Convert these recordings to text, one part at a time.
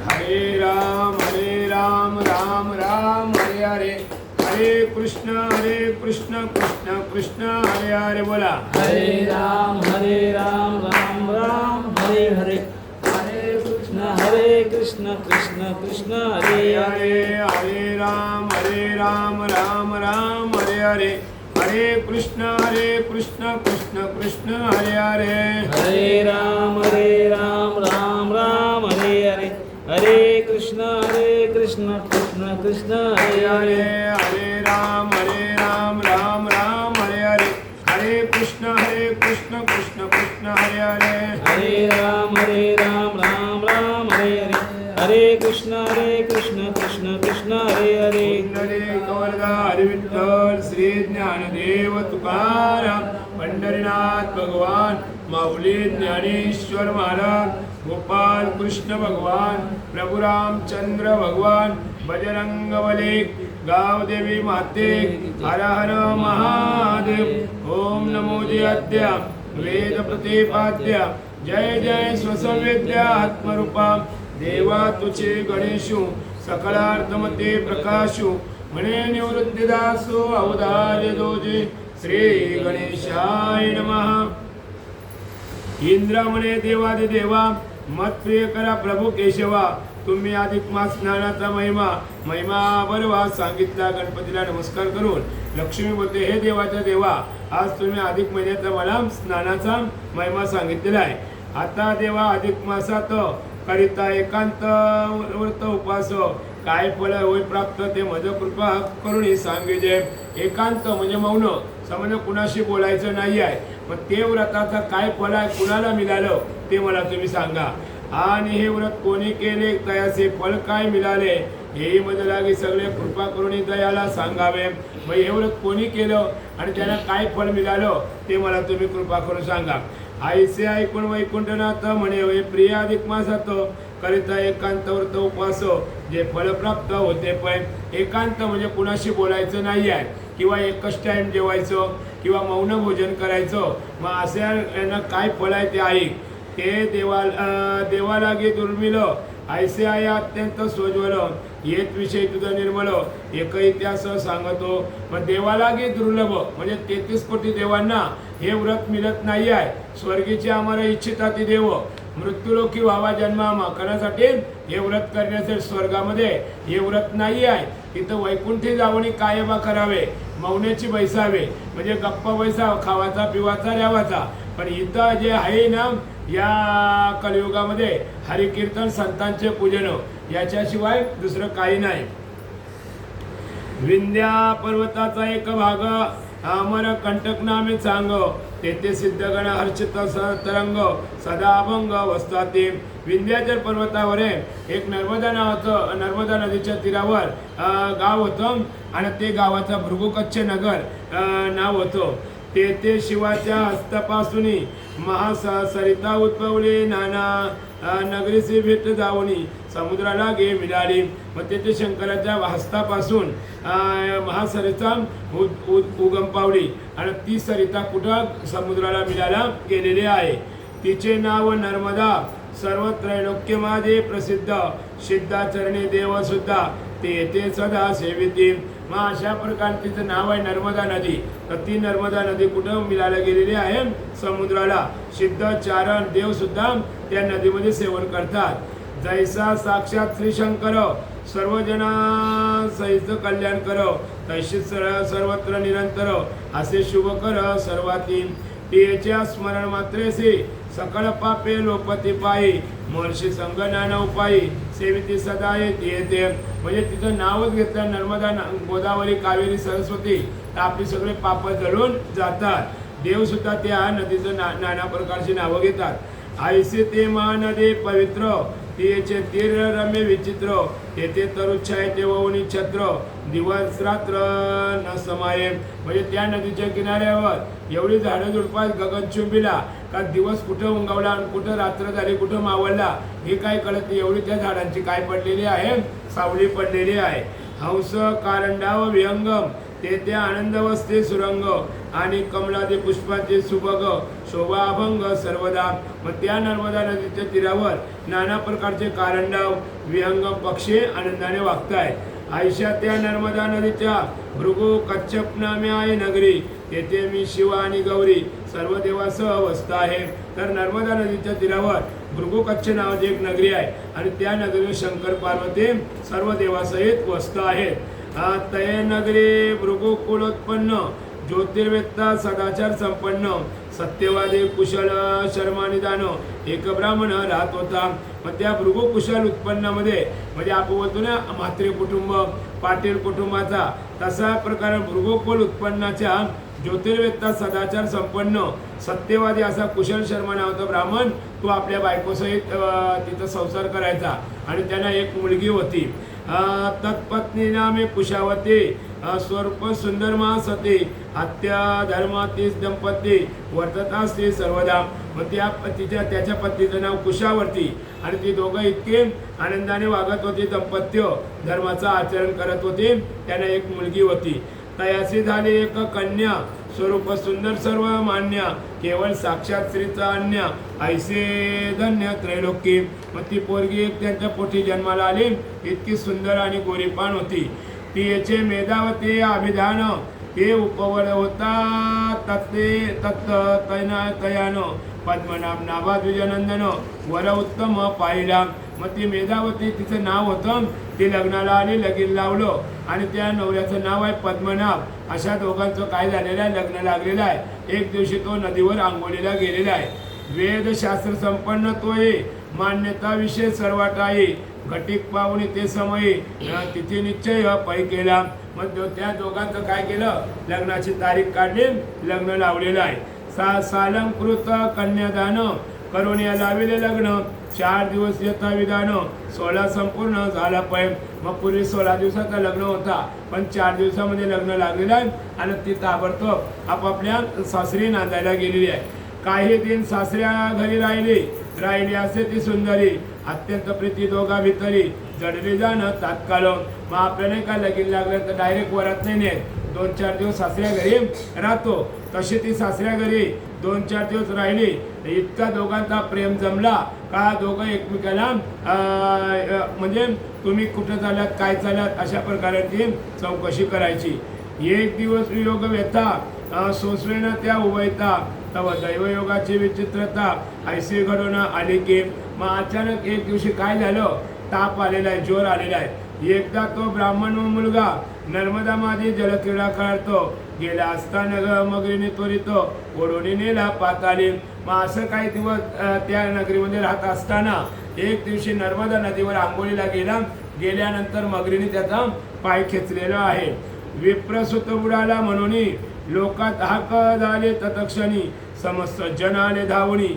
हरे राम राम राम हरे हरे, हरे कृष्ण कृष्ण कृष्ण हरे हरे. बोला हरे राम राम राम हरे हरे, हरे कृष्ण कृष्ण कृष्ण हरे हरे. हरे राम राम राम हरे हरे, हरे कृष्ण कृष्ण कृष्ण हरे हरे. हरे राम राम राम हरे हरे, हरे कृष्ण कृष्ण कृष्ण हरे हरे. हरे राम राम राम हरे हरे, हरे कृष्ण कृष्ण कृष्ण हरे हरे. हरे राम राम राम हरे हरे, हरे कृष्ण कृष्ण कृष्ण हरे हरे. पुंडलिक वरदा हरी विठ्ठल, श्री ज्ञानदेव तुकाराम, पंढरीनाथ भगवान, माऊली ज्ञानेश्वर महाराज, गोपाल कृष्ण भगवान, प्रभु रामचंद्र भगवान, बजरंग बली, गावदेवी माते, हर हर महादेव. ओम नमो जयाद्या वेद प्रतिपाद्या, जय जय स्वसंवेद्या आत्मरूपा, देवा तुझे गणेशु सकलार्थमते प्रकाशु, म्हणे निवृत्तिदासो अवधार्य दोजे. श्री गणेशाय नमः. इंद्र म्हणे देवादिदेवा, मत्प्रिय करा प्रभू केशवा, तुम्ही अधिक मास स्नानाचा महिमा बरवा सांगितला. गणपतीला नमस्कार करून लक्ष्मी बोलते, हे देवाच्या देवा, आज तुम्ही अधिक महिन्याचा मला स्नानाचा महिमा सांगितलेला आहे. आता देवा अधिक मासात करिता एकांत व्रत उपास काय फळ होय प्राप्त, ते मज कृपा करून सांगितले. एकांत म्हणजे मौन, समज कुणाशी बोलायचं नाही आहे. मग ते व्रताचा काय फळ आहे, कुणाला मिळालं ते मला तुम्ही सांगा. आणि हे व्रत कोणी केले, तयाचे फळ काय मिळाले, हे मध्ये लागे सगळे कृपा करून दयाला सांगावे. मग हे व्रत कोणी केलं आणि त्यांना काय फळ मिळालं ते मला तुम्ही कृपा करून सांगा. आईसे ऐकून वैकुंठनाथ म्हणे, होय प्रिय अधिक मासात करिता एकांत व्रत उपवास जे फळ प्राप्त होते. पण एकांत म्हणजे कुणाशी बोलायचं नाही आहे, किंवा एकच टाइम जेवायचं किंवा मौन भोजन करायचं. मग असे यांना काय फळ आहे ते ऐक. ते देवालागे दुर्मिळ, ऐसे आहे अत्यंत सोज्वल, येत विषय तुझा निर्मळ, एक इतिहास सांगतो. मग देवालागे दुर्लभ म्हणजे 33 कोटी देवांना हे व्रत मिळत नाही आहे. स्वर्गीचे आम्हाला इच्छिता ती देव, मृत्यूलोकी व्हावा जन्मामा करण्यासाठी हे व्रत करण्याचे स्वर्गामध्ये हे व्रत नाही आहे. तिथं वैकुंठी जावणी कायबा करावे, मौनाची बैसावे, म्हणजे गप्पा बैसा, खावाचा पिवाचा रेवाचा. पण इथं जे आहे ना, या कलियुगामध्ये हरिकीर्तन, संतांचे पूजन, याच्याशिवाय दुसरं काही नाही. विंध्या पर्वताचा एक भाग अमर कंटक नामे सांग, तेथे सिद्धगण हर्षित तरंग सदा अभंग वस्ताते. विंध्याचल पर्वतावर एक नर्मदा नदीच्या तीरावर गाव होतं आणि ते गावाचा भृगुकच्छ नगर नाव होतं. तेथे शिवाच्या हस्तापासून महासरिता उद्भवली, नाना नगरीची भेट जावणी समुद्राला गे मिळाली. मग तेथे शंकराच्या हस्तापासून महासरिता उगम पावली आणि ती सरिता कुठं समुद्राला मिळायला गेलेली आहे. तिचे नाव नर्मदा, सर्वत्रैलोक्य माझे प्रसिद्ध, सिद्धाचरणी देव सुद्धा ते येथे सदा सेविती. मग अशा प्रकारे तिचं नाव आहे नर्मदा नदी. तर ती नर्मदा नदी कुठं मिळायला गेलेली आहे, समुद्राला. सिद्ध चारण देव सुद्धा त्या नदीमध्ये सेवन करतात. जैसा साक्षात श्री शंकर सर्वजना सहित कल्याण कर, तैशीच सर्वत्र निरंतर असे शुभ कर सर्वाती. तेच्या स्मरण मात्रेसी सकळ पापे लोपती पायी, महर्षी संगनान उपायी सेविती सदा येते. म्हणजे तिचं नावच घेतलं नर्मदा, गोदावरी, कावेरी, सरस्वती, तर आपली सगळे पाप जळून जातात. देव सुद्धा त्या नदीचं नाना प्रकारची नावं घेतात. आयसे ते महानदी पवित्र, तिचे तीर रम्य विचित्र, तेथे तरुच्छाय देववनी छत्र, दिवस रात्र न समाये. म्हणजे त्या नदीच्या किनाऱ्यावर एवढी झाडं झुडपात गगनचुंबीला का दिवस कुठं उंगवला आणि कुठं रात्र झाली, कुठं मावळला हे काय कळत नाही. एवढी त्या झाडांची काय पडलेली आहे, सावली पडलेली आहे. हंस कारंडाव विहंगम, तेथे आनंद वसते सुरंग, आणि कमलादी पुष्पाचे सुभग शोभाभंग सर्वदा. मग त्या नर्मदा नदीच्या तीरावर नाना प्रकारचे कारंडाव विहंग पक्षी आनंदाने वागतायत. आयशा त्या नर्मदा नदीच्या भृगु कच्छप नामे आहे नगरी, तेथे मी शिव आणि गौरी सर्व देवासह वसत आहे. तर नर्मदा नदीच्या तीरावर भृगु कच्छ नावाची एक नगरी आहे आणि त्या नगरीवर शंकर पार्वती सर्व देवासहित वसत आहेत. तये नगरी भृगु कुलोत्पन्न ज्योतिर्वेत्ता सदाचार संपन्न सत्यवादी कुशल शर्मानिदान एक ब्राह्मण राहत होता. मग त्या भृगु कुशल उत्पन्नामध्ये म्हणजे आपण बोलतो ना म्हात्रे कुटुंब पाटील कुटुंबाचा, तसा प्रकार भृगुकुल उत्पन्नाच्या ज्योतिर्वेत्ता सदाचार संपन्न सत्यवादी असा कुशल शर्मा नावाचा ब्राह्मण तो आपल्या बायकोसहित तिथं संसार करायचा आणि त्यांना एक मुलगी होती. तत्पत्नी नामे कुशावती स्वरूप सुंदरमा सती हत्या धर्मातीस दंपती वर्ततास्ते सर्वदा. मग त्याच्या पत्नीचं नाव कुशावर्ती आणि ती दोघं इतके आनंदाने वागत होती, दाम्पत्य धर्माचं आचरण करत होते. त्यांना एक मुलगी होती. तयासी झाली एक कन्या स्वरूप सुंदर सर्व मान्य केवळ साक्षात श्रीचा अन्य ऐसे धन्य त्रैलोकी. मग ती पोरगी एक त्यांच्या पोटी जन्माला आली, इतकी सुंदर आणि गोरीपान होती. ती याचे मेधावती अभिधान ते उपवर होता तयान पद्मनाभ नाभा द्विजनंदन वर उत्तम पाहिला. मग ती मेधावती तिचं नाव होतं. ती लग्नाला आली, लगीन लावलं आणि त्या नवऱ्याचं नाव आहे पद्मनाभ. अशा दोघांचं काय झालेलं आहे, लग्न लागलेलं आहे. एक दिवशी तो नदीवर आंघोळीला गेलेला आहे. वेदशास्त्र संपन्न तोय मान्यता विषय सर्वाटाई घटिक पाहुणे ते समयी तिथे निश्चय पै केला. मग त्या दोघांचं काय केलं, लग्नाची तारीख काढली, लग्न लावलेलं आहे. सालंकृत कन्यादान करून या लाविले लग्न 4 दिवस यथा विधान 16 संपूर्ण झाला पै. मग पूर्वी 16 दिवसाचं लग्न होता, पण 4 दिवसामध्ये लग्न लागलेलं आहे आणि ती ताबडतोब आपापल्या सासरी नांदायला गेलेली आहे. काही दिन सासऱ्या घरी राहिली असे ती सुंदरी अत्यंत प्रीती दोघा भितरी जडली जाणं तात्काळ. मग आपल्याला काय लगीन लागलं तर डायरेक्ट वरात नाही नेत, 2-4 दिवस सासऱ्या घरी राहतो. तशी ती सासऱ्या घरी 2-4 दिवस राहिली. इतका दोघांचा प्रेम जमला का दोघं एकमेकाला म्हणजे तुम्ही कुठं चालत काय चालत अशा प्रकाराची चौकशी करायची. एक दिवस वियोग व्यथा सोसवेनं त्या उभयता तव दैवयोगाची विचित्रता ऐशी घडून आली की. मग अचानक एक दिवशी काय झालं, ताप आलेला आहे, जोर आलेला आहे. एकदा तो ब्राह्मण मुलगा नर्मदा माझी जलक्रीडा करतो गेला असताना मगरीने त्वरित ओढून नेला पाताली. मग असं काही दिवस त्या नगरीमध्ये राहत असताना एक दिवशी नर्मदा नदीवर आंघोळीला गेल्यानंतर मगरीने त्याचा पाय खेचलेला आहे. विप्रसुत बुडाला म्हणून लोकात हाक झाले तत्क्षणी समस्त जन आले धावणी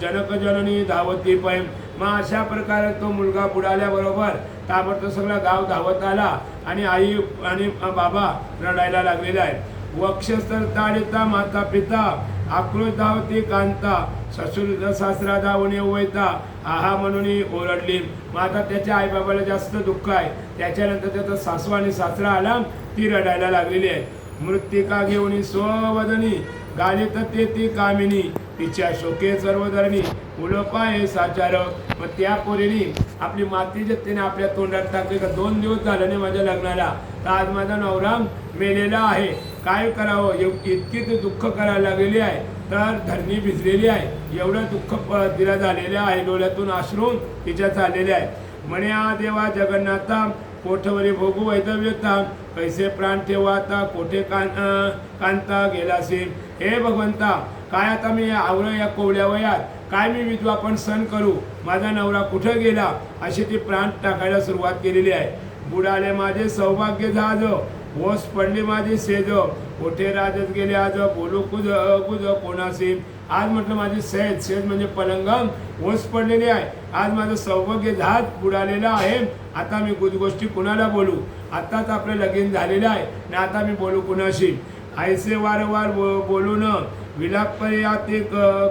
जनक जननी धावती पै. मग अशा प्रकारे तो मुलगा बुडाल्याबरोबर ताबडतोब सगळा गाव धावत आला आणि आई आणि बाबा रडायला लागलेला आहे. वक्षस्थळ ताडिता माता पिता आक्रोश धावती कांता ससुर सासरा धावणे वैता आहा म्हणून ओरडली. मग आता त्याच्या आईबाबाला जास्त दुःख आहे. त्याच्यानंतर त्याचा सासू आणि सासरा आला, ती रडायला लागलेली आहे. मृत्तिका घेऊन स्ववदनी गालित ते ती कामिनी तिच्या शोके सर्वधरणी उलपाय साचार. मग त्या पोरीने आपली माती जत्तीने आपल्या तोंडात टाकले का 2 दिवस झाले नाही माझ्या लग्नाला, तर आज माझा नवरा मेलेला आहे, काय करावं. इतकी ते दुःख करायला लागलेली आहे, तर धरणी भिजलेली आहे. एवढं दुःख तिला झालेलं आहे, डोळ्यातून अश्रू तिच्या चाललेले आहे. म्हणे आ देवा जगन्नाथा कोठवरी भोगू वैदव्यता कैसे प्राण ठेवाता कोठे कांता गेलासे. हे भगवंता, काय आता मी आवळं या कोवळ्या वयात काय मी विधवा पण सण करू, माझा नवरा कुठं गेला, अशी ती प्राण टाकायला सुरुवात केलेली आहे. बुडाले माझे सौभाग्य जहाज ओस पडली माझी सेज कोठे राजत गेले आज बोलू कुज कोणाशी. आज म्हटलं माझी सेज म्हणजे पलंग ओस पडलेली आहे. आज माझं सौभाग्य जहाज बुडालेलं आहे. आता मी गोष्टी कुणाला बोलू, आताच आपलं लगीन झालेलं आहे आणि आता मी बोलू कुणाशी. ऐसे वारंवार बोलून विलाप अति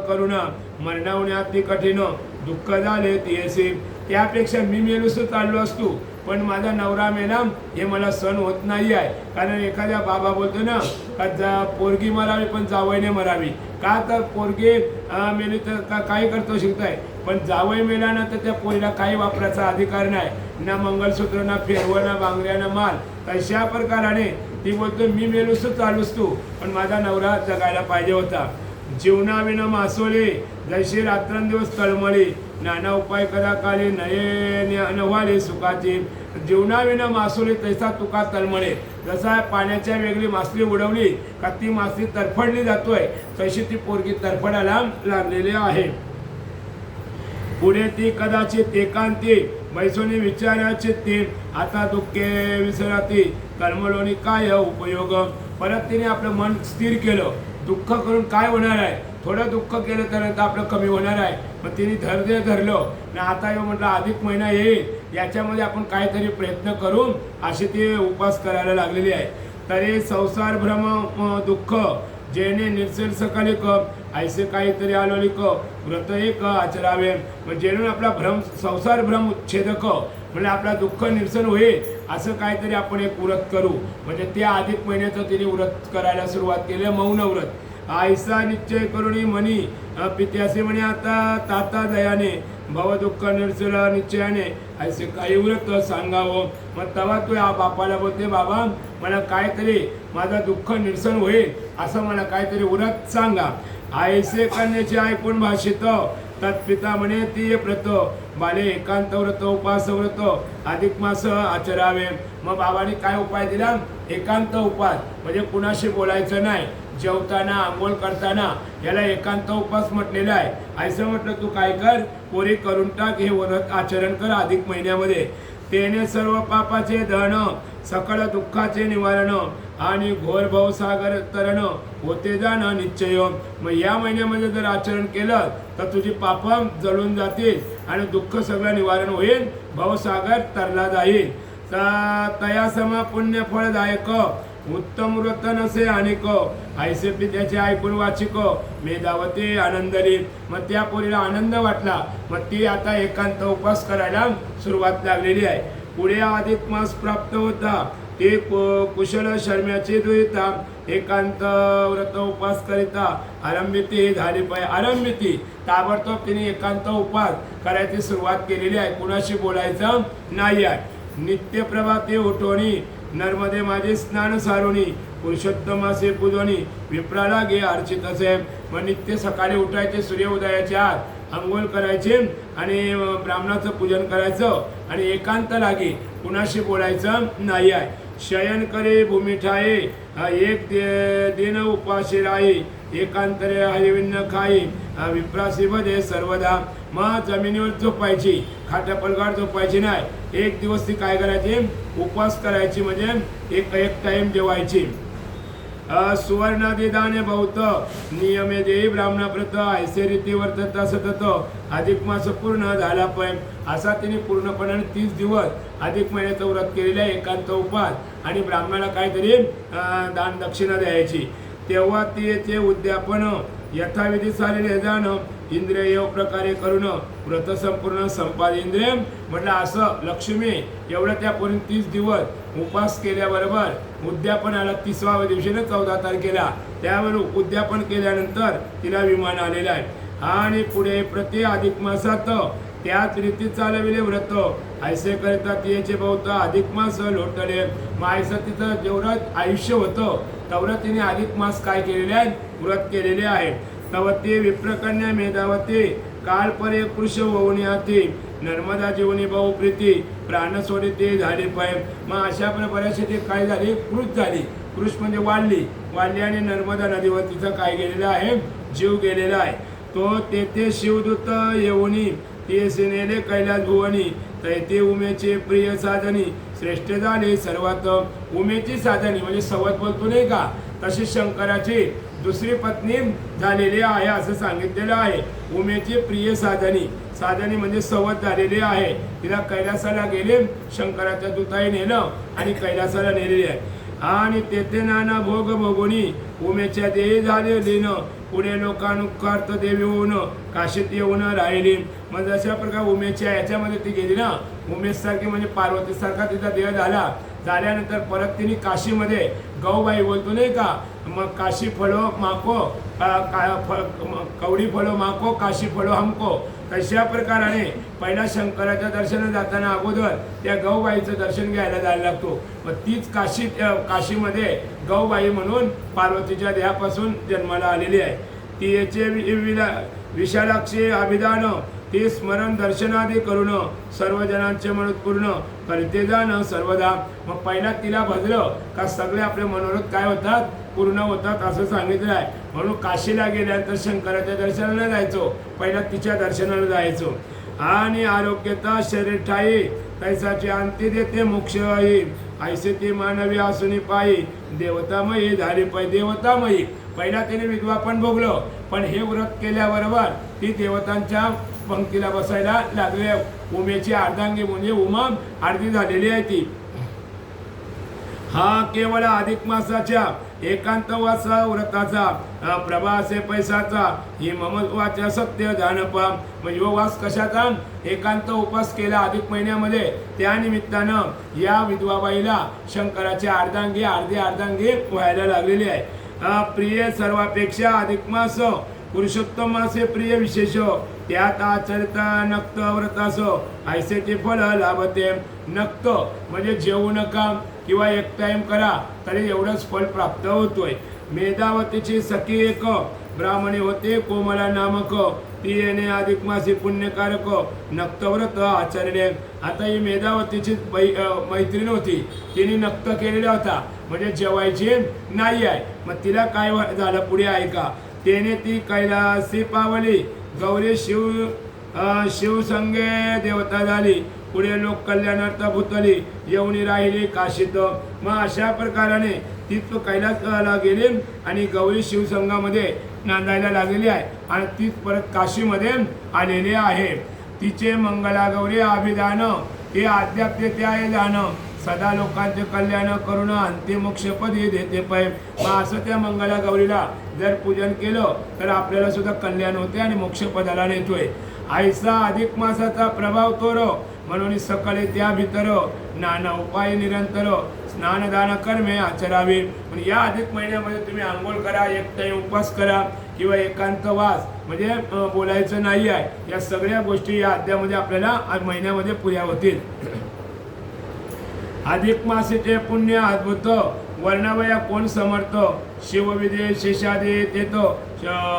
करुण मरणावणे अति कठीण दुःख झाले तेसे. त्यापेक्षा मी मेलूस चाललो असतो पण माझा नवरा मेला हे मला सण होत नाही आहे. कारण एखाद्या बाबा बोलतो ना का पोरगी मरावी पण जावईने मरावी. का तर पोरगी मेली तर काही करतो शिकताय, पण जावई मेला ना तर त्या पोरीला काही वापरायचा अधिकार नाही, ना मंगलसूत्र, ना फेरवळ, ना बांगड्या, ना माल. तशा प्रकाराने ती बोलतो मी मेलोस चालूस तू, पण माझा नवरा जगायला पाहिजे होता. जीवनाविना मासोले जैसे रात्रंदिवस तळमळी, नाना उपाय करा काले नये नव्हाले सुखाचे. जीवनाविना मासोले तैसा तुका तळमळे. जसा पाण्याच्या वेगळी मासली उडवली का ती मासली तरफडली जातोय, तशी ती पोरगी तरफडायला लागलेली आहे. पुढे ती कदाचित एकांती बैसोनी विचाराचे ते आता दुःखे विसराती तळमळोनी काय उपयोग. परत तिने आपलं मन स्थिर केलं. दुःख करून काय होणार आहे, थोडं दुःख केलं तर आपलं कमी होणार आहे. मग तिने धैर्य धरलं ना. आता येऊ म्हटलं अधिक महिना येईल, याच्यामध्ये आपण काहीतरी प्रयत्न करू अशी ती उपास करायला लागलेली आहे. तरी संसार भ्रम दुःख जेणे निर्सेल सकाळी क ऐसे काहीतरी आलोलिक व्रत एक आचरावे. मग जेणून आपला भ्रम संसार भ्रम उच्छेदक म्हणजे आपला दुःख निरसन होईल असं काहीतरी आपण एक व्रत करू. म्हणजे त्या अधिक महिन्याचं तिने व्रत करायला सुरुवात केली, मौन व्रत. ऐसा निश्चय करुणी म्हणी पित्यासे म्हणे आता ताता दयाने भव दुःख निरसला निश्चयाने ऐसे काही व्रत सांगावं. मग तेव्हा तू या बापाला बोलते बाबा मला काहीतरी माझं दुःख निरसन होईल असं मला काहीतरी व्रत सांगा. ऐसे करण्याचे ऐकून भाषित तत्पिता म्हणे ती व्रत बाले एकांत व्रत उपास व्रत अधिक मास आचरावे. मग बाबांनी काय उपाय दिला, एकांत उपास म्हणजे कुणाशी बोलायचं नाही, जेवताना आंघोळ करताना, याला एकांत उपास म्हटलेला आहे. असं म्हटलं तू काय कर, पोरी करून टाक, हे व्रत आचरण कर अधिक महिन्यामध्ये. तेने सर्व पापाचे दहन सकळ दुःखाचे निवारण आणि घोर भवसागर तरण होते जाणं निश्चय. मग या महिन्यामध्ये जर आचरण केलं तर तुझी पाप जळून जातील आणि दुःख सगळं निवारण होईल, भवसागर तरला जाईल. तयासमा पुण्य फळदायक उत्तम व्रत नसे अनेक ऐसे पित्याचे ऐकून वाचिक मेधावते आनंदली. मग त्या पोरीला आनंद वाटला. मग ती आता एकांत उपास करायला सुरुवात लागलेली आहे. पुढे अधिक मास प्राप्त होता ते कुशल शर्म्याचे दुहिता एकांत व्रत उपास करिता आरंभिती झाली पाहिजे. आरंभिती ताबडतोब तिने एकांत उपास करायची सुरुवात केलेली आहे. कुणाशी बोलायचं नाही आहे. नित्य प्रभाते उठवणी नर्मदे माझे स्नान सारोणी पुरुषोत्तमासे पूजोनी विप्राला गे अर्चित असे. मग नित्य सकाळी उठायचे, सूर्य उदयाच्या आत आंघोळ करायचे आणि ब्राह्मणाचं पूजन करायचं आणि एकांत लागे, कुणाशी बोलायचं नाही आहे. शयन करे भूमिठाये एक दिन उपाशी राही एकांतरे हरिविन्न खाई विप्रासी भजे सर्वदा. मग जमिनीवर झोपायची, खाट्या पलगार झोपायची नाही. एक दिवस ती काय करायची, उपवास करायची, म्हणजे एक टाइम जेवायची. सुवर्णादी दाने बहुत नियमे देई ब्राह्मण व्रत ऐसे रीती वर्तत सतत अधिक मास पूर्ण झाला पण. असा तिने पूर्णपणे 30 दिवस अधिक महिन्याचं व्रत केलेलं आहे, एकांत उपास. आणि ब्राह्मणाला काहीतरी दान दक्षिणा द्यायची. तेव्हा तिचे उद्यापन यथाविधी चालले जाणं इंद्रिय योग प्रकारे करून व्रत संपूर्ण संपाद. इंद्रिय म्हटलं असं लक्ष्मी एवढं त्या पूर्ण 30 दिवस उपास केल्याबरोबर उद्यापन आला 30व्या दिवशी 14 तारखेला. त्यावर उद्यापन केल्यानंतर तिला विमान आलेलं आहे. आणि पुढे प्रति अधिक मासात त्याच रीती चालविले व्रत ऐसे करता तिचे बहुत अधिक मास लोटले. मग ऐसं तिचं जेवढं आयुष्य होतं तेवढं तिने अधिक मास काय केलेले आहे, व्रत केलेले आहे. तवते विप्रकन्या मेधावते काल परे कृष ववण्याती नर्मदा जीवनी बहु प्रीती प्राण सोडिते झाले पाय. मग अशा प्रकारे ते काय झाले, कृष झाली. कृष म्हणजे वाढली आणि नर्मदा नदीवर तिचा काय गेलेला आहे, जीव गेलेला आहे. तो तेथे शिवदूत येऊनी ते सेनेले कैलास भुवनी तैते उमेचे प्रिय साधनी श्रेष्ठ झाले सर्वात. उमेची साधनी म्हणजे सवत बोलतो नाही का, तशी शंकराची दुसरी पत्नी झालेली आहे असं सांगितलेलं आहे. उमेची प्रिय साधनी म्हणजे सवत झालेली आहे. तिला कैलासाला गेले, शंकराच्या दूताई नेलं आणि कैलासाला नेलेली आहे. आणि तेथे नाना भोग भोगोनी उमेच्या देही झाले लीन पुढे लोकानुकार्थ देवी होऊन काशीत येऊन राहिली. मग अशा प्रकारे उमेच्या याच्यामध्ये ती गेली ना, उमेशसारखी म्हणजे पार्वतीसारखा तिचा देह झाला. झाल्यानंतर परत तिने काशीमध्ये गौबाई बोलतो नाही का, मग काशी फळो माको कवडी फळो माको काशी फळो हमको, तशा प्रकाराने पहिला शंकराच्या दर्शनाला जाताना अगोदर त्या गौबाईचं दर्शन घ्यायला जायला लागतो. मग तीच काशीमध्ये गौबाई म्हणून पार्वतीच्या देहापासून जन्माला आलेली आहे. ती याचे विशालाक्षी अभिधान ते स्मरण दर्शनादी करून सर्व जनांचे मनोरथ पूर्ण करते जाणं सर्वदा. मग पहिला तिला भजलं का सगळे आपले मनोरथ काय होतात, पूर्ण होतात असं सांगितलं आहे. म्हणून काशीला गेल्यानंतर शंकराच्या दर्शनाला जायचो, पहिला तिच्या दर्शनाला जायचो. आणि आरोग्यता शरीर ठाई तैसाची अंती देते मोक्ष ऐसे ती मानवी असून पायी देवतामयी झाली देवतामयी. पहिला तिने विधवा पण भोगलं, पण हे व्रत केल्याबरोबर ती देवतांच्या पंक्तीला बसायला लागले. उमेची अर्धांगी म्हणजे उमा अर्धी झालेली आहे ती. हा केवळ अधिक मासाच्या एकांतवास व्रताचा प्रभासे पैसाचा ही ममत्वाच्या सत्य जानपा. म्हणजे वास कशाचा, एकांत उपास केला अधिक महिन्यामध्ये, त्या निमित्तानं या विधवाबाईला शंकराची अर्धांगी अर्धांगी व्हायला लागलेली आहे. प्रिय सर्वापेक्षा अधिक मास पुरुषोत्तम मासे प्रिय विशेष त्यात आचरिता नक्त व्रतास ऐसेचे फळ लाभते. नक्त म्हणजे जेवू नका किंवा एक टाइम करा तरी एवढंच फळ प्राप्त होतोय. मेधावतीची सखी एक ब्राह्मणी होते कोमला नामक, ती येणे अधिक मासी पुण्यकारक नक्तव्रत आचरणे. आता ही मेधावतीची मैत्रीण होती, तिने नक्त केलेला होता म्हणजे जेवायची नाही आहे. मग तिला काय झालं पुढे ऐका. तेने ती कैलासी पावली गौरी शिवसंगे देवता झाली. पुढे लोक कल्याणार्थ भूतली येऊन राहिली काशीत. मग अशा प्रकाराने ती कैलासला गेली आणि गौरी शिवसंगामध्ये नांदायला लागलेली आहे आणि तीच परत काशीमध्ये आलेली आहे. तिचे मंगलागौरी अभिधान हे आध्यात्मिकते आहे दान, सदा लोकांचे कल्याण करून अंतिम मोक्षपदी देते पै. मग असं त्या मंगला गौरीला जर पूजन केलं तर आपल्याला सुद्धा कल्याण होते आणि मोक्षपदाला नेतोय. ऐसा अधिक मासाचा प्रभाव तोरो म्हणून सकळे त्या भीतर नाना उपाय निरंतर स्नानदान कर्मे आचरावे. पण या अधिक महिन्यामध्ये तुम्ही आंघोळ करा, एक टाइम उपवास करा किंवा एकांतवास म्हणजे बोलायचं नाही आहे. या सगळ्या गोष्टी या अध्यामध्ये आपल्याला महिन्यामध्ये पुऱ्या होतील. अधिक मासेचे पुण्य अद्भुत वर्णवया कोण समर्थ, शिवविदे शेषादे तेथ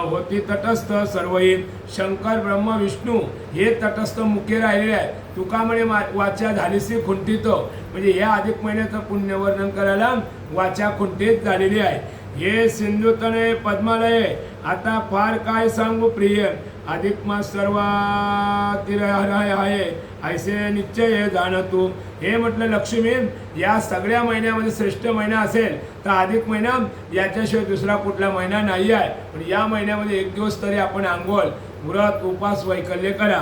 होती तटस्थ सर्वही. शंकर ब्रह्म विष्णू हे तटस्थ मुखे राहिलेले आहे. तुका म्हणे वाचा झालीसी खुंटीत, म्हणजे या अधिक महिन्याचं पुण्य वर्णन करायला वाचा खुंटीत झालेली आहे. हे सिंधुतने पद्मालय आता फार काय सांगू प्रिय, अधिक मास सर्वात आहे ऐसे निश्चय जाण तू. हे म्हटलं लक्ष्मी, या सगळ्या महिन्यामध्ये श्रेष्ठ महिना असेल तर अधिक महिना, याच्याशिवाय दुसरा कुठला महिना नाही आहे. पण या महिन्यामध्ये एक दिवस तरी आपण आंघोळ व्रत उपास वैकल्य करा.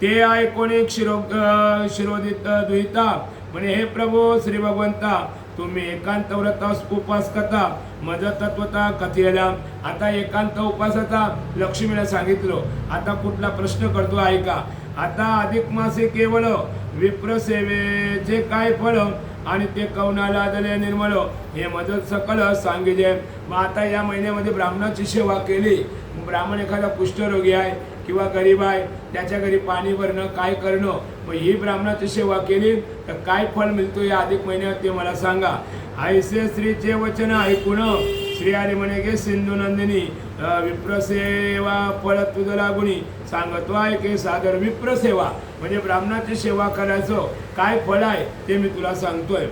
ते ऐकून एक शिरोदित दुहिता म्हणे हे प्रभू श्री भगवंता, तुम्ही एकांत व्रतास उपास करता मज तत्वता कथेला. आता एकांत उपासाचा लक्ष्मीला सांगितलं. आता कुठला प्रश्न करतो ऐका. आता अधिक मासे केवळ विप्रसेवेचे काय फळ आणि ते कवनाला दले निर्मळ हे मदत सकल सांगितले. मग आता या महिन्यामध्ये ब्राह्मणाची सेवा केली, ब्राह्मण एखादा कुष्ठरोगी आहे किंवा गरीब आहे, त्याच्या घरी पाणी भरणं काय करणं, मग ही ब्राह्मणाची सेवा केली तर काय फळ मिळतो या अधिक महिन्यात ते मला सांगा. ऐसे श्रीचे वचन ऐकून श्रीहरी म्हणे गे सिंधू नंदिनी, विप्रसेवा फळ तुझं लागुनी सांगतो आहे की सादर विप्रसेवा म्हणजे ब्राह्मणाची सेवा करायचं काय फळ आहे ते मी तुला सांगतोय.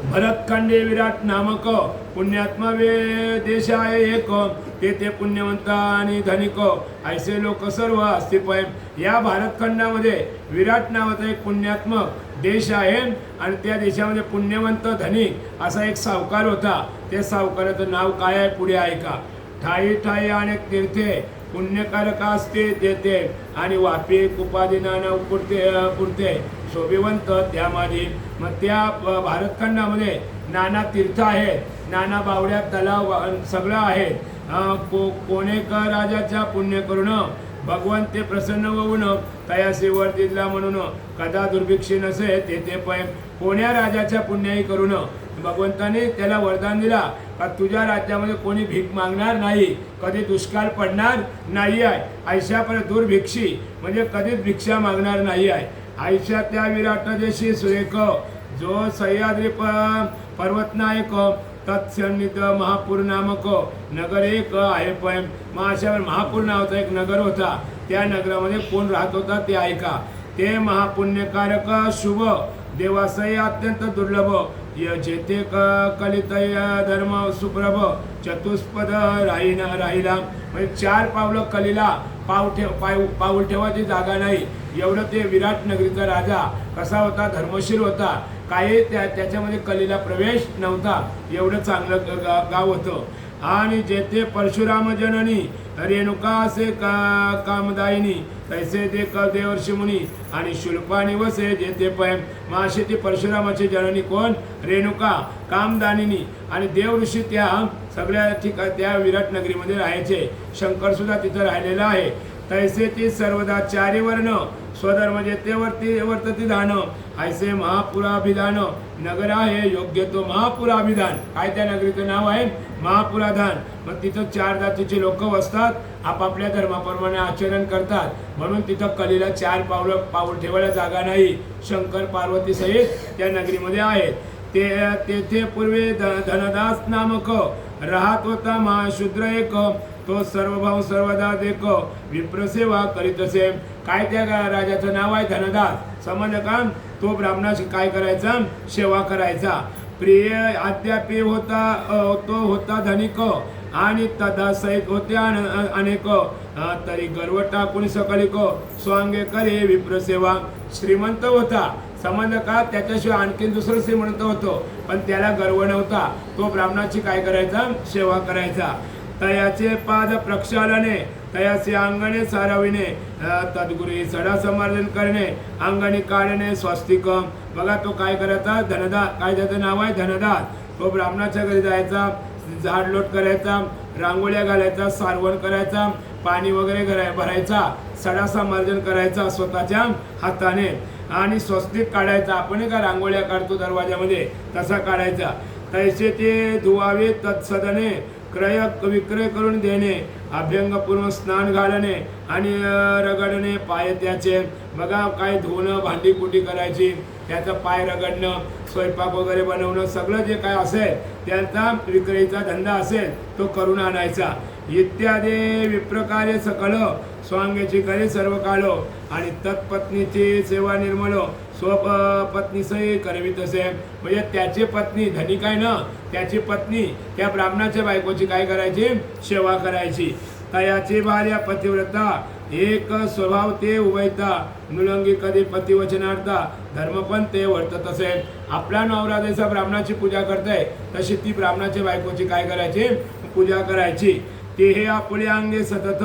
भरतखंडे विराट नामक पुण्यात्मा देश आहे एक, ते पुण्यवंत आणि धनिक ऐसे लोक सर्व अस्तित्व. या भारतखंडामध्ये विराट नावाचा एक पुण्यात्मक देश आहे आणि त्या देशामध्ये पुण्यवंत धनिक असा एक सावकार होता. त्या सावकाराचं नाव काय आहे पुढे ऐका. ठाई ठाई अनेक तीर्थे पुण्यकारक असते देते आणि वापी कुपादिनानं पुरते शोभिवंत त्यामध्ये. मग त्या भारतखंडामध्ये नाना तीर्थ आहेत, नाना बावड्या तलाव सगळं आहे. कोणेक राजाच्या पुण्य करून भगवान ते प्रसन्न होऊन तयासी वर दिला म्हणून कदा दुर्भिक्षी नसे ते पै. कोण्या राजाच्या पुण्याई करून भगवंताने त्याला वरदान दिला का तुझ्या राज्यामध्ये कोणी भीक मागणार नाही, कधी दुष्काळ पडणार नाही आहे. आयशा पर दुर्भिक्षी म्हणजे कधीच भिक्षा मागणार नाही आहे. आयशा त्या विराट देशी सुरेख जो सह्याद्री पर्वत नायक तत्सन्निध महापूर नामक नगर एक आहे. पण महाशावर महापूर नावाचा एक नगर होता. त्या नगरामध्ये कोण राहत होता ते ऐका. ते महापुण्यकारक शुभ देवासय अत्यंत दुर्लभ जेथे कलितय धर्म सुप्रभ चतुष्पद राहिला. म्हणजे 4 पावलं कलीला पाऊल ठेवायची जागा नाही एवढं ते विराट नगरीचा राजा कसा होता, धर्मशील होता. काही त्याच्यामध्ये कलीला प्रवेश नव्हता, एवढं चांगलं गाव होतं. आणि जेथे परशुराम जननी रेणुका असे कामदायिनी तैसे ते देवर्षी मुनी आणि शुल्पा निवसे जेथे पैम. माशी ती परशुरामाची जननी कोण? रेणुका कामदानिनी. आणि देव ऋषी त्या सगळ्या त्या विराट नगरीमध्ये राहायचे. शंकर सुद्धा तिथं राहिलेला आहे. तैसे ती सर्वदा 4 वर्ण स्वधर्म जेते वर्तती दान. ऐसे महापुराभिधान नगर आहे योग्य तो महापुराभिधान. काय त्या नगरीचं नाव आहे? महापुराधान. मग तिथं 4 जातीचे लोक वसतात, आपापल्या धर्माप्रमाणे आचरण करतात. म्हणून तिथं कलीला 4 पाऊल ठेवायला जागा नाही. शंकर पार्वती सहित त्या नगरीमध्ये आहेत. तेथे पूर्वी धनदास नामक राहत होता महाशूद्र एक. तो सर्वभाव सर्वदा देख विप्रसेवा करीत असे. काय त्या राजाचं नाव आहे? धनदास. समज का? तो ब्राह्मणाशी काय करायचा? सेवा करायचा. प्रिय अद्यापी होता धनिक आणि तदा सहित होते अनेक. तरी गर्व टाकून सकलिक स्वांगे करे विप्रसेवा. श्रीमंत होता समज का? त्याच्याशिवाय आणखीन दुसरं श्रीमंत होतो, पण त्याला गर्व नव्हता. तो ब्राह्मणाची काय करायचा? सेवा करायचा. तयाचे पाद प्रक्षालने तयाचे अंगणे सारविणे तद्गुरी सडा समर्जन करणे अंगणी काढणे स्वस्तिक. बघा तो काय करायचा? धनदास. काय त्याचं नाव आहे? धनदास. तो ब्राह्मणाच्या घरी जायचा, झाडलोट करायचा, रांगोळ्या घालायचा, सारवण करायचा, पाणी वगैरे भरायचा, सडा समर्जन करायचा स्वतःच्या हाताने आणि स्वस्तिक काढायचा. आपण का रांगोळ्या काढतो दरवाजामध्ये तसा काढायचा. तैसे ते धुवावे तत्सदने क्रय विक्रय करून देणे अभ्यंगपूर्व स्नान घालणे आणि रगडणे पाय त्याचे. बघा काय धुणं भांडी कुटी करायची, त्याचा पाय रगडणं, स्वयंपाक वगैरे बनवणं, सगळं जे काय असेल त्यांचा विक्रीचा धंदा असेल तो करून आणायचा. इत्यादी विप्रकारे सकळ स्वांगेची करे सर्व काळ आणि तत्पत्नीची सेवा निर्मळ स्वपत्नीसही करवीत असे. म्हणजे त्याची पत्नी धनिक आहे ना, त्याची पत्नी त्या ब्राह्मणाच्या बायकोची काय करायची? सेवा करायची. तयाची भार्या पतिव्रता एक स्वभाव ते उभयता नुलंगी कधी पतिवचनार्था धर्म पण ते वर्तत असे. आपला नवरा जसा ब्राह्मणाची पूजा करताय तशी ती ब्राह्मणाच्या बायकोची काय करायची? पूजा करायची. ते हे आपले अंगे सतत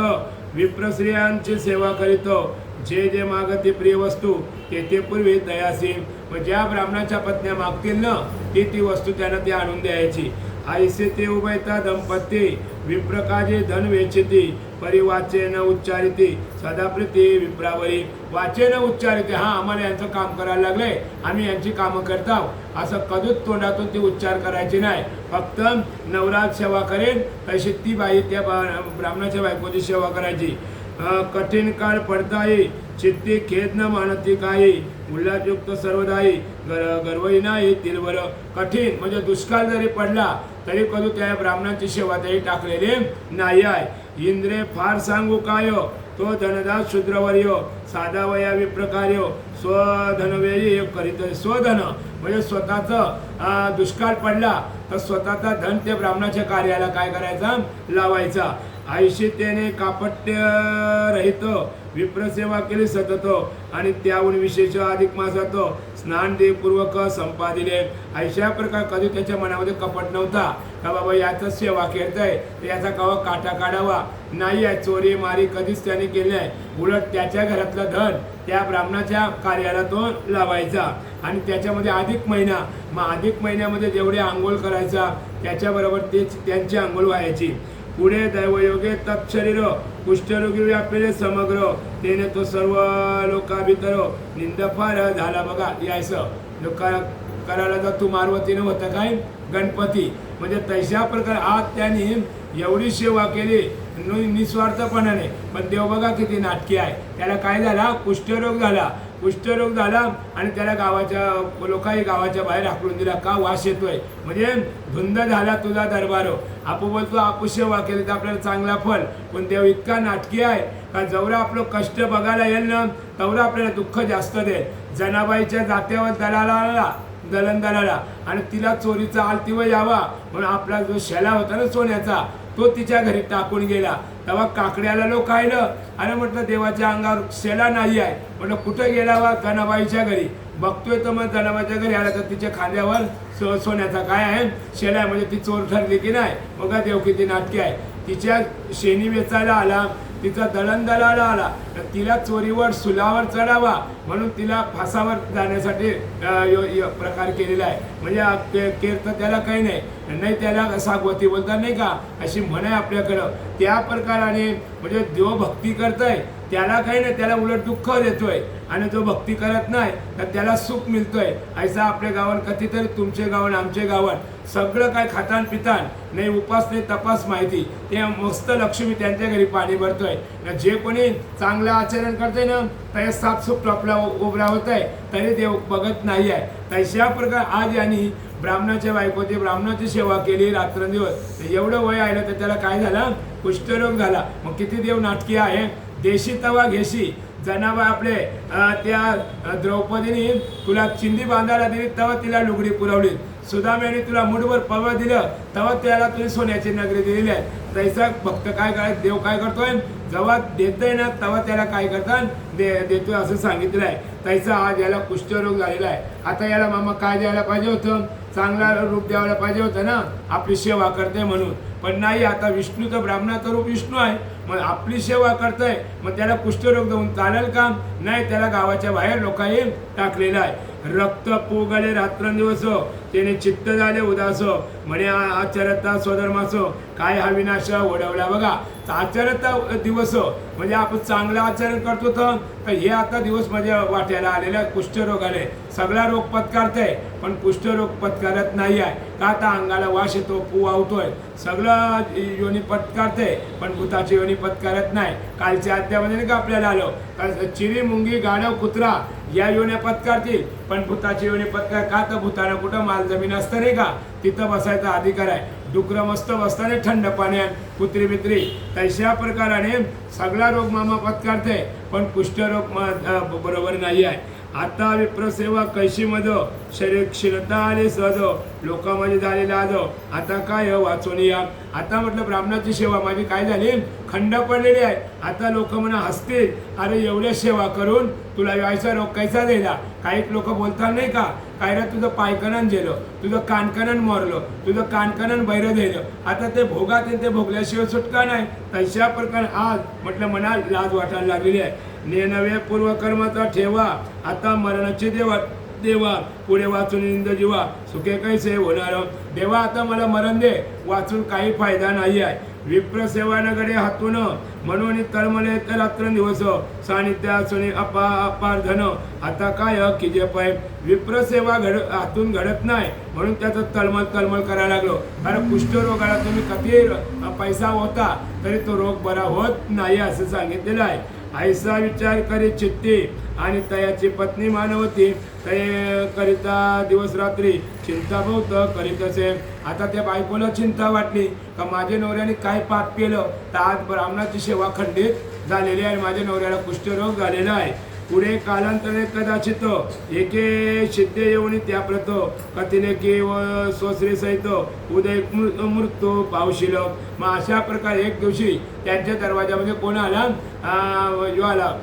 विप्रस्त्रियांची सेवा करीतो. जे मागते प्रिय वस्तू ते पूर्वी दयासी. मग ज्या ब्राह्मणाच्या पत्न्या मागतील ना ती वस्तू त्यांना ती आणून द्यायची. आईसे ते उभयता दंपती विप्रकाजे धन वेचिती परिवाचे न उच्चारिती सदाप्रीती विप्रावरी. वाचे न उच्चारिती. हा आम्हाला यांचं काम करायला लागले, आम्ही यांची कामं करतो असं कधीच तोंडातून ती उच्चार करायची नाही. फक्त नवरा सेवा करेल तशी ती बाई त्या ब्राह्मणाच्या बायकोची सेवा करायची. कठीण काळ पडताही चित्ती खेद न मानती काही उल्हासयुक्त सर्वदायी गर्वही नाही तिलवर. कठीण म्हणजे दुष्काळ जरी पडला तरी कधी त्या ब्राह्मणाची सेवा तरी टाकलेली नाही आहे. इंद्रे फार सांगू काय तो धनदास शूद्रवर्य साधा वया विप्रकार्य स्वधनवेळी करीत. स्वधन म्हणजे स्वतःचं दुष्काळ पडला तर स्वतःचा धन त्या ब्राह्मणाच्या कार्याला काय करायचा? लावायचा. ऐशितेने कापट्य रहित विप्रसेवा केली सतत आणि त्याहून विशेष अधिक मासात स्नान देपूर्वक संपादिले. अशा प्रकार कधी त्याच्या मनामध्ये कपट नव्हता का बाबा याचं सेवा करताय तर याचा कवा काटा काढावा नाही आहे. चोरी मारी कधीच त्याने केली नाही. उलट त्याच्या घरातलं धन त्या ब्राह्मणाच्या कार्याला तो लावायचा आणि त्याच्यामध्ये अधिक महिना मग अधिक महिन्यामध्ये जेवढे आंघोळ करायचा त्याच्याबरोबर तेच त्यांची आंघोळ व्हायची. पुढे दैवयोगे तत्शरीर कुष्ठरोगी व्यापलेले समग्र तेने तो सर्व लोकाभितर निंदफार झाला. बघा यायचं लोका करायला जर तू मारवतीनं होतं काय गणपती म्हणजे तशा प्रकार आज त्यांनी एवढी सेवा केली निस्वार्थपणाने. पण देव बघा किती नाटकी आहे. त्याला काय झाला कुष्ठरोग झाला. कुष्ठरोग झाला आणि त्याला गावाच्या लोकांनी गावाच्या बाहेर हाकलून दिला. का वास येतोय म्हणजे धुंद झाला तुझा दरबार. आपण बोलतो आपण सेवा केली तर आपल्याला चांगला फल. पण देव इतका नाटकी आहे का जेवढं आपलं कष्ट बघायला येईल ना तेवढं आपल्याला दुःख जास्त देईल. जनाबाईच्या जात्यावर दलंदराला आणि तिला चोरीचा आलतीव यावा म्हणून आपला जो शेला होता ना सोन्याचा तो तिच्या घरी टाकून गेला. तेव्हा काकड्याला लोक खायलं आणि म्हटलं देवाच्या अंगावर शेला नाही आहे. म्हटलं कुठं गेला वा जनाबाईच्या घरी. बघतोय तर मग जनाबाईच्या घरी आला तर तिच्या खांद्यावर सोन्याचा काय आहे शेला आहे. म्हणजे ती चोर ठरली की नाही. बघा देव किती नाटकी आहे. तिच्या शेणी वेचायला आला तिचा दळणदळाला आला तर तिला चोरीवर सुलावर चढावा म्हणून तिला फासावर जाण्यासाठी प्रकार केलेला आहे. म्हणजे केर तर त्याला काही नाही त्याला सागवती बोलतात नाही का अशी म्हण आहे आपल्याकडं. त्या प्रकाराने म्हणजे जो भक्ती करतोय त्याला काही नाही त्याला उलट दुःख देतोय आणि जो भक्ती करत नाही तर त्याला सुख मिळतोय. ऐसा आपल्या गावात कधीतरी तुमचे गावात आमचे गावात सगळं काय खातान पितान नाही उपास नाही तपास माहिती ते मस्त लक्ष्मी त्यांच्या घरी पाणी भरतोय. जे कोणी चांगलं आचरण करतोय ना त्या सापसूप आपला उभरा होत आहे तरी देव बघत नाही आहे. तशा प्रकार आज यांनी ब्राह्मणाच्या बायकोची ब्राह्मणाची सेवा केली रात्रंदिवस. एवढं वय आलं तर त्याला काय झालं कुष्ठरोग झाला. मग किती देव नाटकी आहे. देशी तवा घेशी जनाबा आपले त्या द्रौपदीने तुला चिंदी बांधायला दिली तेव्हा तिला लुगडी पुरवली. सुदाम्याने तुला मुठभर पवळ दिलं तेव्हा त्याला तुझी सोन्याची नगरी दिलेली आहे. तैसा भक्त काय करायचं देव काय करतोय जेव्हा देतोय ना तेव्हा त्याला काय करतात देतोय असं सांगितलं आहे. तैसा आज याला कुष्ठरोग झालेला आहे. आता याला मामा काय द्यायला पाहिजे होतं चांगला रूप द्यायला पाहिजे होतं ना आपली सेवा करते म्हणून. पण नाही आता विष्णूचं ब्राह्मणाचं रूप विष्णू आहे मग आपली सेवा करतोय मग त्याला कुष्ठरोग देऊन चालेल का नाही. त्याला गावाच्या बाहेर लोकांनी टाकलेलं आहे. रक्त पोगले रात्रंदिवस त्याने चित्त झाले उदास म्हणे आचरता स्वधर्मासो काय हा विनाश ओढवला. बघा आचरता दिवस म्हणजे आपण चांगलं आचरण करतो तर हे आता दिवस म्हणजे वाट्याला आलेला कुष्ठरोग आले. सगळा रोग पत्कारतंय पण कुष्ठरोग पत्कारत नाही आहे का आता अंगाला वास येतो पू आवतोय सगळं योनी पत्कारते पण भूताची योनी पत्कारत नाही. कालच्या अध्यामध्ये नाही का आपल्याला आलं चिरी मुंगी गाढव कुत्रा या योन्या पत्कारतील पण भूताची योनी पत्कार का तर भूताना कुठं माल जमीन असतं नाही का तिथं बसायचा अधिकार आहे. डुकरं मस्त बसताना थंड पाण्यात कुत्री बित्री तशा प्रकाराने सगळा रोग मामा पत्कारते पण कुष्ठरोग बरोबर नाही आहे. आता विप्रसेवा कैशीमध शरीर क्षीणता आले सहज लोकांमध्ये झालेला आज आता काय वाचून या. आता म्हटलं ब्राह्मणाची सेवा माझी काय झाली खंड पडलेली आहे. आता लोक म्हणा हसतील अरे एवढ्या सेवा करून तुला यायचा रोग कैसा दिला. काही लोक बोलतात नाही का काय रे तुझं पायकणन गेलं तुझं कानकणन मोरलं तुझं कानकणन बैरं दिलं. आता ते भोगात ते भोगल्याशिवाय सुटका नाही. तशा प्रकारे आज म्हटलं मना लाज वाटायला लागलेली आहे. नव्या पूर्वकर्माचा ठेवा आता मरणाची देवा पुढे वाचून इंद जीवा सुखे कैसे होणार. देवा आता मला मरण दे वाचून काही फायदा नाही आहे. विप्रसेवानकडे हातून म्हणून तळमळे तर रात्रंदिवस सानिध्य असून अपार धन आता काय की जे पाय विप्रसेवा हातून घडत नाही म्हणून त्याचं तळमळ करायला लागलो. कारण कुष्ठरोगाला तुम्ही किती पैसा होता तरी तो रोग बरा होत नाही असं सांगितलेलं आहे. ऐसा विचार करी चित्ती आणि तयाची पत्नी मानवती ते करिता दिवस रात्री चिंता बहुत करीत असे. आता त्या बायकोला चिंता वाटली का माझ्या नवऱ्याने काय पाप केलं तर आज ब्राह्मणाची सेवा खंडित झालेली आहे माझ्या नवऱ्याला कुष्ठरोग झालेला आहे. पुढे कालांतरे कदाचित एके सिद्धे येऊन त्या प्रत कथिले की व स्वश्री सहित उदय मृत्यू पावशील. मग अशा प्रकारे एक दिवशी त्यांच्या दरवाजामध्ये कोण आला? जो आला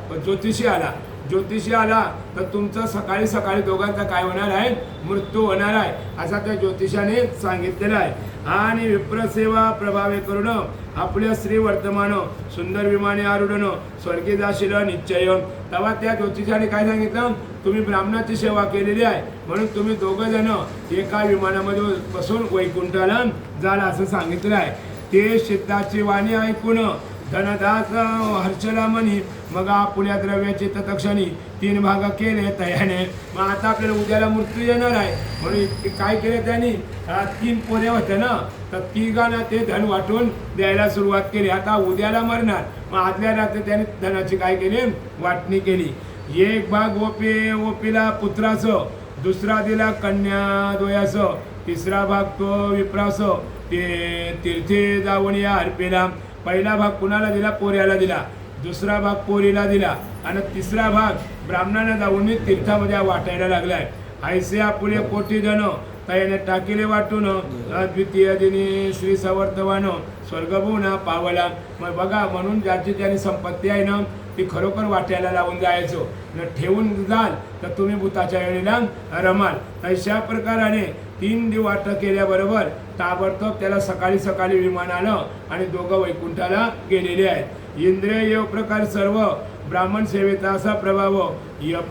ज्योतिषी आला तर तुमचं सकाळी सकाळी दोघांचा काय होणार आहे? मृत्यू होणार आहे असा त्या ज्योतिषाने सांगितलेलं आहे. आणि विप्रसेवा प्रभावे करून आपल्या श्री वर्तमान सुंदर विमाने आरूढन स्वर्गी जाशील निश्चय. तेव्हा त्या ज्योतिषाने काय सांगितलं? तुम्ही ब्राह्मणाची सेवा केलेली आहे म्हणून तुम्ही दोघं जण एका विमानामध्ये बसून वैकुंठाला जाल असं सांगितलं आहे. ते सिद्धाची वाणी ऐकून धनदास हर्षला म्हणी मग आपुल्या द्रव्याचे तत्क्षणी 3 भाग केले तयाने. मग आता आपल्याला उद्याला मृत्यू येणार आहे म्हणून काय केले त्यांनी? 3 पोरे होते ना तर तिघांना ते धन वाटून द्यायला सुरुवात केली. आता उद्याला मरणार मग आदल्या रात्री त्याने धनाची काय केली? वाटणी केली. एक भाग ओपीला पुत्रासं, दुसरा दिला कन्या द्वयासं, तिसरा भाग तो विप्रासं ते तीर्थे जाऊन या अर्पेला. पहिला भाग कुणाला दिला? पोऱ्याला दिला. दुसरा भाग पोरीला दिला आणि तिसरा भाग ब्राह्मणाने जाऊन तीर्थामध्ये वाटायला लागलाय. ऐसे आपुले कोटी जण त्याने टाकिले वाटून द्वितीय दिनी श्री सवर्तवान स्वर्गभूना पावला. मग बघा म्हणून ज्याची त्याने संपत्ती आहे ना ती खरोखर वाट्याला लावून जायचो न ठेवून जाल तर तुम्ही भूताच्या वेळेला रमाल. अशा प्रकाराने 3 वाट केल्याबरोबर ताबडतोब त्याला सकाळी सकाळी विमान आलं आणि दोघं वैकुंठाला गेलेले आहेत. इंद्रिय योग प्रकार सर्व ब्राह्मण सेवेचा असा प्रभाव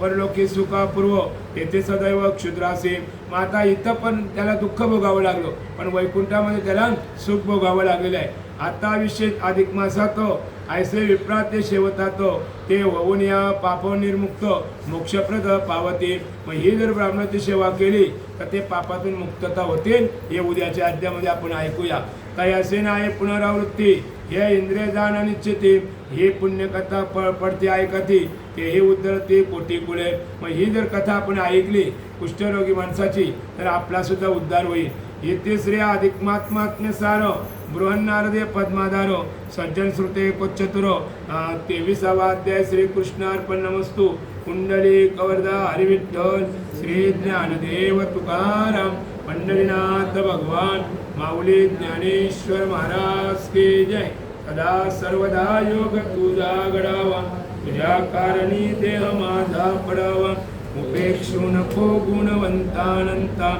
परलोकी सुखापूर्व तेथे सदैव क्षुद्रासे. मग आता इथं पण त्याला दुःख भोगावं लागलं पण वैकुंठामध्ये त्याला सुख भोगावं लागलेलं आहे. आता विशेष अधिक मासात ऐसे विप्राते सेवतात ते होऊन या पाप निर्मुक्त मोक्षप्रद पावते. मग ही जर ब्राह्मणाची सेवा केली तर ते पापातून मुक्तता होतील. हे उद्याच्या अध्यायामध्ये आपण ऐकूया. काही असे नाही पुनरावृत्ती हे इंद्रिय जाण निश्चिती ही पुण्यकथा पडते ऐकती ते हे उद्धरते कोटी कुळे. मग ही जर कथा आपण ऐकली कुष्ठरोगी माणसाची तर आपला सुद्धा उद्धार होईल. येथे श्री अधिकमात्म्य सार बृहन्नारदे पद्माधार सज्जन श्रुते कोच्चतुर 23वा अध्याय. श्रीकृष्ण अर्पण नमस्तु. कुंडली कवर्धा हरिविठ्ठल श्री ज्ञानदेव तुकाराम पंढरीनाथ भगवान माऊली ज्ञानेश्वर महाराज की जय. सदा सर्वदा योग तुझा घडावा तुझ्या कारणी देह माझा पडावा. उपेक्षू नको गुणवंतानंता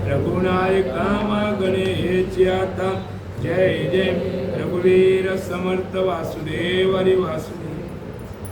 रघुनायका मागणे हेची आता. जय जय रघुवीर समर्थ वासुदेव हरी वासुदेव.